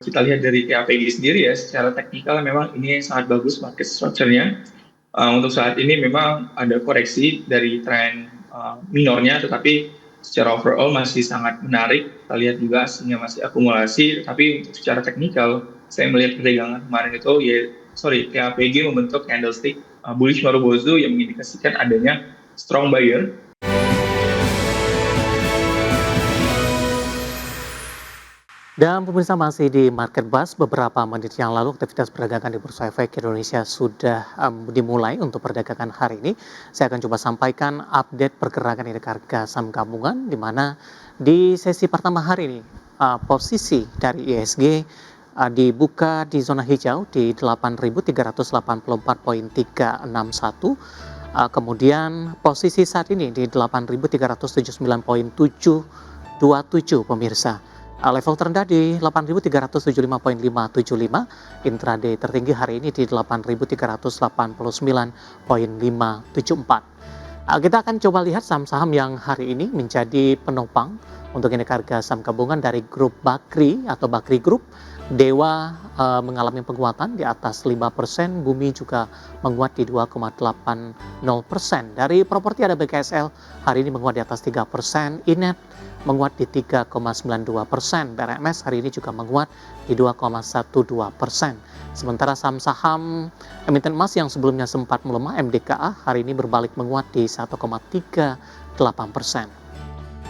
kita lihat dari KPG sendiri ya, secara teknikal memang ini sangat bagus market structure-nya. Untuk saat ini memang ada koreksi dari tren minornya, tetapi secara overall masih sangat menarik. Kita lihat juga hasilnya masih akumulasi, tapi untuk secara teknikal, saya melihat perdagangan kemarin itu, KPG membentuk candlestick bullish Marubozu yang mengindikasikan adanya strong buyer. Dan pemirsa masih di Market Buzz, beberapa menit yang lalu aktivitas perdagangan di Bursa Efek Indonesia sudah dimulai untuk perdagangan hari ini. Saya akan coba sampaikan update pergerakan indeks harga saham gabungan, di mana di sesi pertama hari ini posisi dari ISG dibuka di zona hijau di 8.384.361. Kemudian posisi saat ini di 8.379.727 pemirsa. Level terendah di 8.375.575, intraday tertinggi hari ini di 8.389.574. Kita akan coba lihat saham-saham yang hari ini menjadi penopang untuk indeks harga saham gabungan dari grup Bakri atau Bakri Group. Dewa mengalami penguatan di atas 5%, Bumi juga menguat di 2,80%. Dari properti ada BKSL hari ini menguat di atas 3%, Inet menguat di 3,92%, BRMS hari ini juga menguat di 2,12%. Sementara saham-saham emiten emas yang sebelumnya sempat melemah, MDKA hari ini berbalik menguat di 1,38%.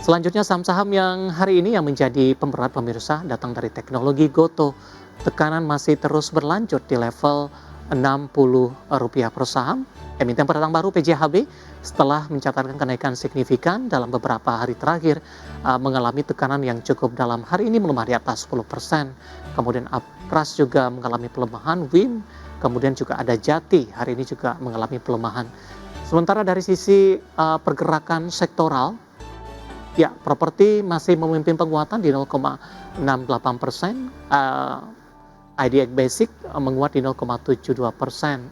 Selanjutnya saham-saham yang hari ini yang menjadi pemberat pemirsa datang dari teknologi Goto. Tekanan masih terus berlanjut di level Rp60 per saham. Emiten pendatang baru PJHB setelah mencatatkan kenaikan signifikan dalam beberapa hari terakhir mengalami tekanan yang cukup dalam. Hari ini melemah di atas 10%. Kemudian Apras juga mengalami pelemahan, WIM, kemudian juga ada Jati hari ini juga mengalami pelemahan. Sementara dari sisi pergerakan sektoral, ya, properti masih memimpin penguatan di 0,68%. IDX Basic menguat di 0,72%.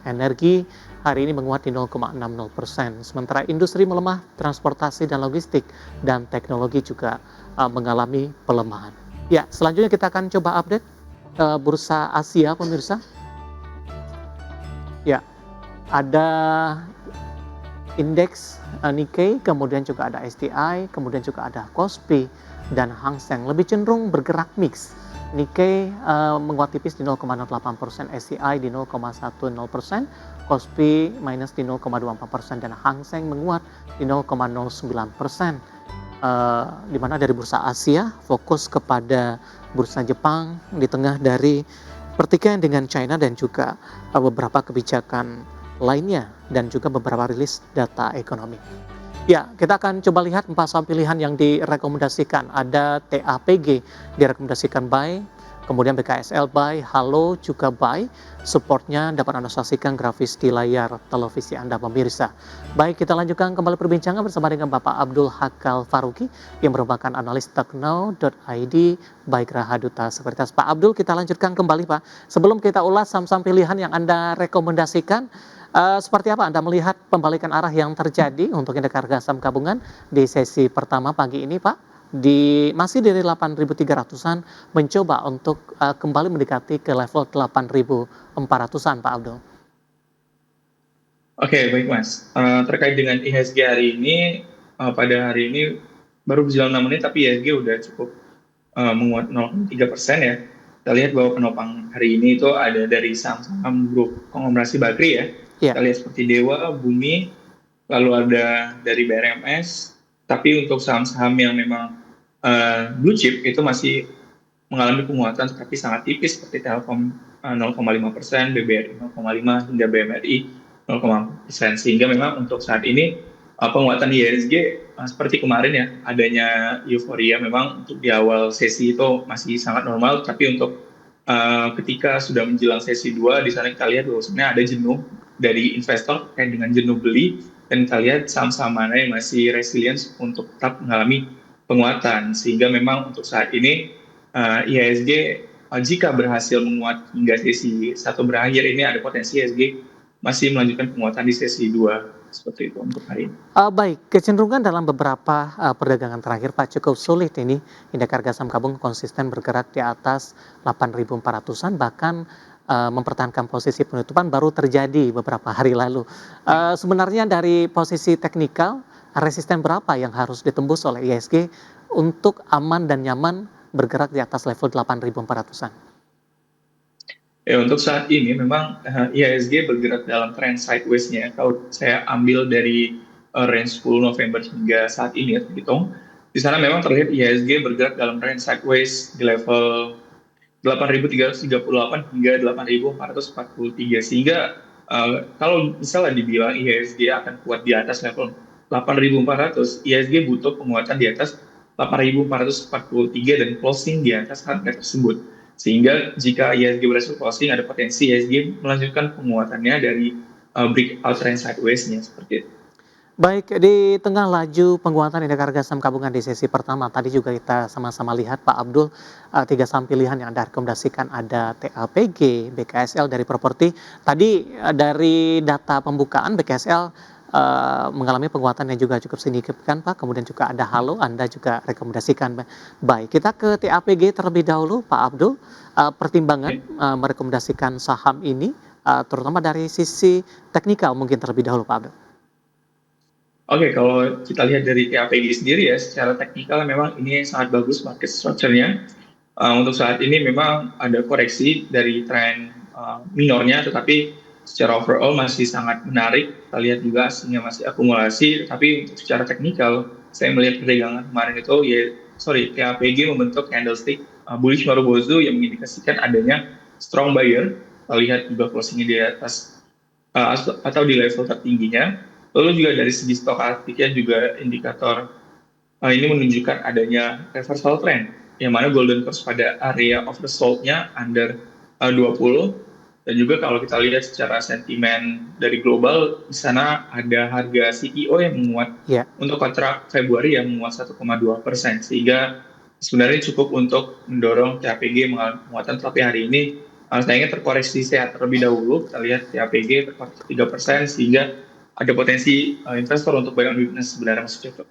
Energi hari ini menguat di 0,60%. Sementara industri melemah, transportasi dan logistik dan teknologi juga mengalami pelemahan. Ya, selanjutnya kita akan coba update bursa Asia pemirsa. Ya, ada indeks Nikkei, kemudian juga ada STI, kemudian juga ada Kospi dan Hang Seng lebih cenderung bergerak mix. Nikkei menguat tipis di 0,08%, STI di 0,10%, Kospi minus di 0,24% dan Hang Seng menguat di 0,09%. Di mana dari bursa Asia fokus kepada bursa Jepang di tengah dari pertikaian dengan China dan juga beberapa kebijakan lainnya dan juga beberapa rilis data ekonomi. Ya, kita akan coba lihat 4 saham pilihan yang direkomendasikan. Ada TAPG direkomendasikan buy, kemudian BKSL buy, Halo juga buy. Supportnya dapat Anda saksikan grafis di layar televisi Anda pemirsa. Baik, kita lanjutkan kembali perbincangan bersama dengan Bapak Abdul Hakal Faruqi yang merupakan analis tekno.id baik Rahaduta Sekuritas. Pak Abdul, kita lanjutkan kembali Pak. Sebelum kita ulas saham-saham pilihan yang Anda rekomendasikan, seperti apa Anda melihat pembalikan arah yang terjadi untuk indeks harga saham gabungan di sesi pertama pagi ini Pak? Masih dari 8.300-an mencoba untuk kembali mendekati ke level 8.400-an Pak Abdul. Oke, baik Mas. Terkait dengan IHSG hari ini, pada hari ini baru berjalan 6 menit, tapi IHSG udah cukup menguat 0,3% ya. Kita lihat bahwa penopang hari ini itu ada dari saham-saham grup konglomerasi Bakri ya. Yeah. Kita lihat seperti Dewa, Bumi, lalu ada dari BRMS. Tapi untuk saham-saham yang memang blue chip itu masih mengalami penguatan tapi sangat tipis seperti Telkom 0,5%, BBRI 0,5% hingga BMRI 0,5%. Sehingga memang untuk saat ini penguatan IHSG seperti kemarin ya, adanya euforia memang untuk di awal sesi itu masih sangat normal, tapi untuk ketika sudah menjelang sesi 2 di sana kita lihat bahwasanya ada jenuh dari investor terkait dengan jenuh beli, dan kita lihat saham-saham mana yang masih resilient untuk tetap mengalami penguatan. Sehingga memang untuk saat ini IHSG jika berhasil menguat hingga sesi 1 berakhir, ini ada potensi IHSG masih melanjutkan penguatan di sesi 2. seperti itu untuk hari ini. Baik, kecenderungan dalam beberapa, perdagangan terakhir Pak, cukup sulit ini indeks harga saham gabungan konsisten bergerak di atas 8.400-an, bahkan, mempertahankan posisi penutupan baru terjadi beberapa hari lalu. Sebenarnya dari posisi teknikal, resisten berapa yang harus ditembus oleh IHSG untuk aman dan nyaman bergerak di atas level 8.400-an? Ya, untuk saat ini memang IHSG bergerak dalam tren sideways-nya. Kalau saya ambil dari range 10 November hingga saat ini ya, terhitung, di sana memang terlihat IHSG bergerak dalam tren sideways di level 8.338 hingga 8.443. Sehingga kalau misalnya dibilang IHSG akan kuat di atas level 8.400, IHSG butuh penguatan di atas 8.443 dan closing di atas harga tersebut. Sehingga jika IHSG berhasil closing, ada potensi IHSG melanjutkan penguatannya dari breakout trend sideways-nya seperti itu. Baik, di tengah laju penguatan indeks harga saham gabungan di sesi pertama, tadi juga kita sama-sama lihat Pak Abdul, 3 saham pilihan yang Anda rekomendasikan ada TAPG, BKSL dari properti. Tadi, dari data pembukaan BKSL, mengalami penguatan yang juga cukup signifikan Pak, kemudian juga ada Halo, Anda juga rekomendasikan. Baik, kita ke TAPG terlebih dahulu Pak Abdul, pertimbangan, merekomendasikan saham ini, terutama dari sisi teknikal mungkin terlebih dahulu Pak Abdul. Oke, kalau kita lihat dari TAPG sendiri ya, secara teknikal memang ini sangat bagus market structure-nya. Untuk saat ini memang ada koreksi dari tren minornya, tetapi secara overall masih sangat menarik. Kita lihat juga hasilnya masih akumulasi, tapi untuk secara teknikal, saya melihat perdagangan kemarin itu, TAPG membentuk candlestick bullish Marubozu yang mengindikasikan adanya strong buyer. Kita lihat juga closingnya di atas atau di level tertingginya. Lalu juga dari segi stokastiknya juga indikator ini menunjukkan adanya reversal trend, yang mana golden cross pada area of the sold-nya under 20. Dan juga kalau kita lihat secara sentimen dari global, di sana ada harga CPO yang menguat untuk kontrak Februari yang menguat 1,2%, sehingga sebenarnya cukup untuk mendorong TAPG mengalami penguatan. Tapi hari ini sayangnya terkoreksi sehat terlebih dahulu. Kita lihat TAPG terkoreksi 3%, sehingga ada potensi investor untuk buy on weakness sebenarnya masih cukup.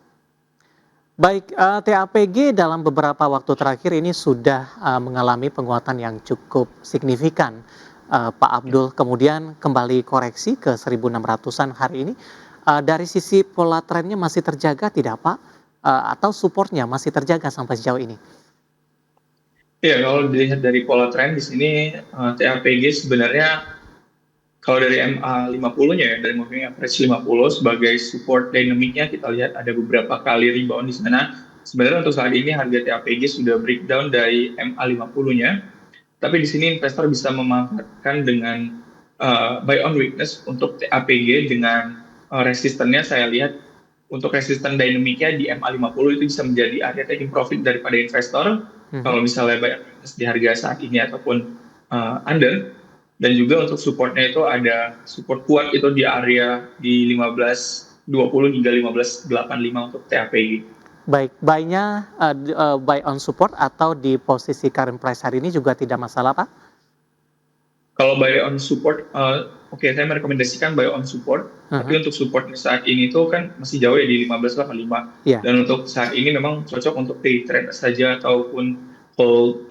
Baik, TAPG dalam beberapa waktu terakhir ini sudah mengalami penguatan yang cukup signifikan, Pak Abdul. Kemudian kembali koreksi ke 1.600-an hari ini. Dari sisi pola trennya masih terjaga tidak Pak? Atau supportnya masih terjaga sampai sejauh ini? Ya, kalau dilihat dari pola tren di sini, TAPG sebenarnya kalau dari MA50-nya ya, dari moving average 50 sebagai support dynamic-nya, kita lihat ada beberapa kali rebound di sana. Sebenarnya untuk saat ini harga TAPG sudah breakdown dari MA50-nya, tapi di sini investor bisa memanfaatkan dengan buy on weakness untuk TAPG dengan resistennya. Saya lihat untuk resisten dynamic-nya di MA50 itu bisa menjadi area taking profit daripada investor. Kalau misalnya buy on weakness di harga saat ini ataupun under. Dan juga untuk supportnya itu ada support kuat itu di area di 15.20 hingga 15.85 untuk TAPG. Baik, buy-nya buy on support atau di posisi current price hari ini juga tidak masalah Pak? Kalau buy on support, saya merekomendasikan buy on support. Tapi untuk support saat ini tuh kan masih jauh ya di 15.85. Dan untuk saat ini memang cocok untuk day trade saja ataupun hold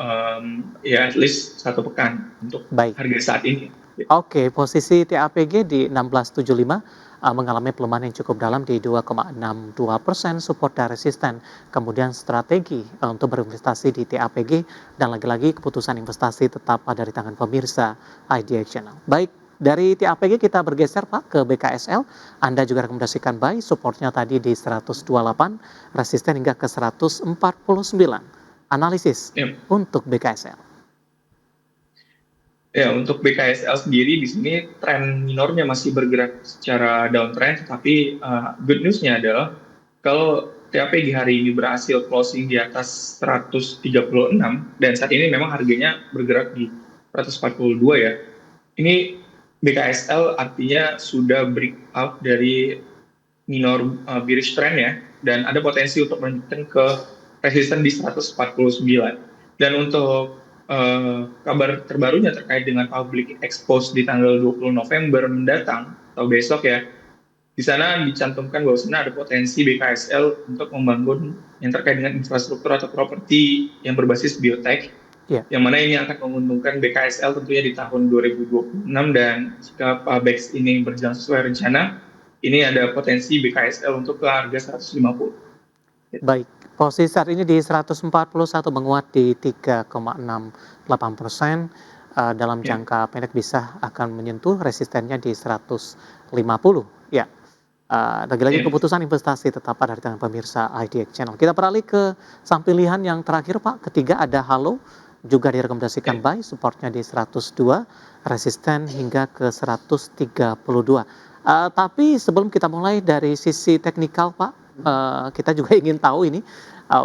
at least 1 pekan untuk harga saat ini. Oke, posisi TAPG di 1675 mengalami pelemahan yang cukup dalam di 2,62%, support dan resisten. Kemudian strategi untuk berinvestasi di TAPG, dan lagi-lagi keputusan investasi tetap ada di tangan pemirsa IDX Channel. Baik, dari TAPG kita bergeser Pak ke BKSL. Anda juga rekomendasikan buy, supportnya tadi di 128, resisten hingga ke 149. Analisis untuk BKSL. Ya, untuk BKSL sendiri di sini tren minornya masih bergerak secara downtrend, tapi good news-nya adalah kalau TAPG hari ini berhasil closing di atas 136, dan saat ini memang harganya bergerak di 142 ya. Ini BKSL artinya sudah breakout dari minor bearish trend ya, dan ada potensi untuk melanjutkan ke resisten di 149. Dan untuk kabar terbarunya terkait dengan public expose di tanggal 20 November mendatang atau besok ya, Di sana dicantumkan bahwasanya ada potensi BKSL untuk membangun yang terkait dengan infrastruktur atau properti yang berbasis biotech, Ya, yang mana ini akan menguntungkan BKSL tentunya di tahun 2026, dan jika PABEX ini berjalan sesuai rencana, ini ada potensi BKSL untuk ke harga 150. baik. Posisi saat ini di 141 menguat di 3,68%. Dalam Ya, jangka pendek bisa akan menyentuh resistennya di 150. Ya, lagi-lagi ya, keputusan investasi tetap ada di tangan pemirsa IDX Channel. Kita beralih ke saham pilihan yang terakhir Pak. Ketiga ada Halo, juga direkomendasikan ya. buy, supportnya di 102, resisten hingga ke 132. Tapi sebelum kita mulai dari sisi teknikal Pak, kita juga ingin tahu ini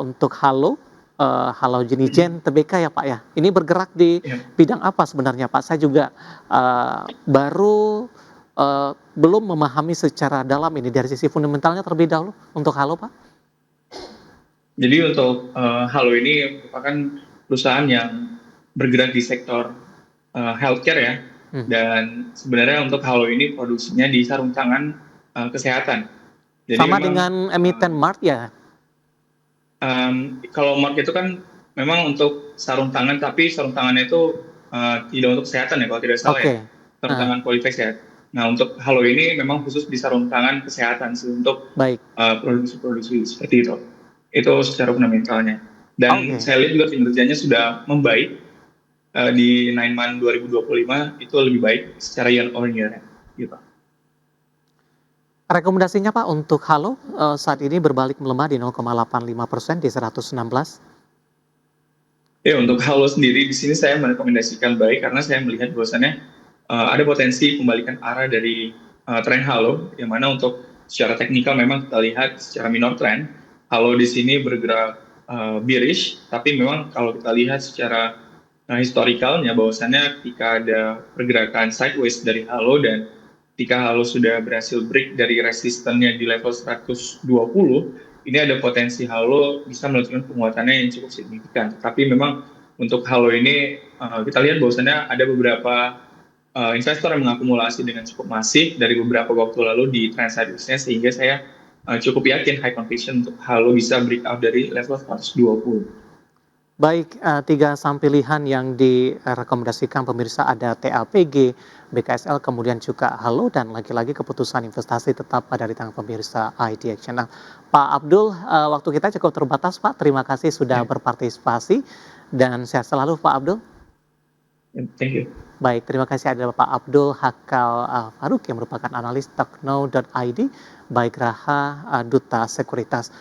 untuk Halo, Halo Jenijen Tbk ya Pak ya. Ini bergerak di Ya. bidang apa sebenarnya Pak? Saya juga baru belum memahami secara dalam ini dari sisi fundamentalnya terlebih dahulu untuk Halo Pak. Jadi untuk Halo ini merupakan perusahaan yang bergerak di sektor healthcare ya. Hmm. Dan sebenarnya untuk Halo ini produksinya di sarung tangan kesehatan. Jadi Sama memang dengan emiten Mart ya. kalau Mark itu kan memang untuk sarung tangan, tapi sarung tangannya itu tidak untuk kesehatan ya kalau tidak salah ya. Oke. Sarung Nah, tangan Polytex ya. Nah untuk Halo ini memang khusus di sarung tangan kesehatan sih, untuk baik. produksi-produksi seperti itu. Itu secara fundamentalnya. Dan Oke. saya lihat juga kinerjanya sudah membaik di 9 month 2025 itu lebih baik secara year on year gitu. Rekomendasinya Pak untuk Halo saat ini berbalik melemah di 0,85% di 116. Ya untuk Halo sendiri di sini saya merekomendasikan baik karena saya melihat bahwasannya ada potensi pembalikan arah dari tren Halo, yang mana untuk secara teknikal memang kita lihat secara minor trend Halo di sini bergerak bearish, tapi memang kalau kita lihat secara historikalnya bahwasannya ketika ada pergerakan sideways dari Halo, dan ketika Halo sudah berhasil break dari resistennya di level 120, ini ada potensi Halo bisa melakukan penguatannya yang cukup signifikan. Tapi memang untuk Halo ini kita lihat bahwasannya ada beberapa investor yang mengakumulasi dengan cukup masif dari beberapa waktu lalu di trend sideways-nya, sehingga saya cukup yakin high conviction untuk Halo bisa break out dari level 120. Baik, 3 saham pilihan yang direkomendasikan pemirsa ada TAPG, BKSL, kemudian juga Halo, dan lagi-lagi keputusan investasi tetap ada di tangan pemirsa IDX Channel. Pak Abdul, waktu kita cukup terbatas Pak, terima kasih sudah Ya, berpartisipasi dan sehat selalu Pak Abdul. thank you. Baik, terima kasih ada Bapak Abdul Hakal Faruk yang merupakan analis Tekno.id, Baik Raha Duta Sekuritas.